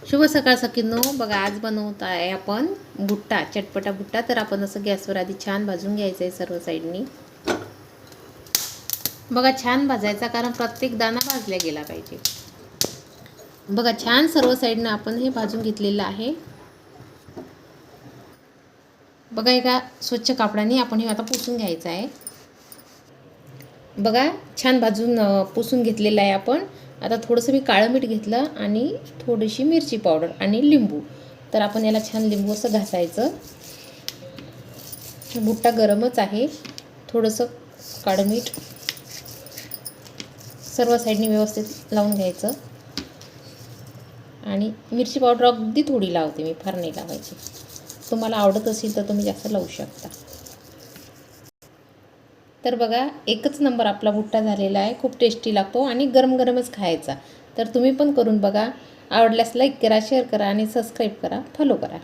शुभ सकाळ सखींनो, बघा आज बनवत आहे आपण भुट्टा, चटपटा भुट्टा. तर आपण असं गॅसवर आधी छान भाजून घ्यायचं आहे सर्व साईडनी. बघा छान भाजायचा, कारण प्रत्येक दाणा भाजला गेला पाहिजे. बघा छान सर्व साईडनं आपण हे भाजून घेतलेलं आहे. बघा एका स्वच्छ कापडाने आपण हे आता पुसून घ्यायचं आहे. बघा छान भाजून पुसून घेतलेलं आहे आपण. आता थोडंसं मी काळं मीठ घेतलं आणि थोडीशी मिरची पावडर आणि लिंबू. तर आपण याला छान लिंबू असं घासायचं. भुट्टा गरमच आहे. थोडंसं काळं मीठ सर्व साईडनी व्यवस्थित लावून घ्यायचं. आणि मिरची पावडर अगदी थोडी लावते मी, फार नाही लावायची. तुम्हाला आवडत असेल तर तुम्ही जास्त लावू शकता. तर बघा एकच नंबर आपला भुट्टा झालेला आहे. खूप टेस्टी लागतो आणि गरम गरमच खायचा. तर तुम्ही पण करून बघा. आवडल्यास लाईक करा, शेअर करा आणि सबस्क्राईब करा, फॉलो करा.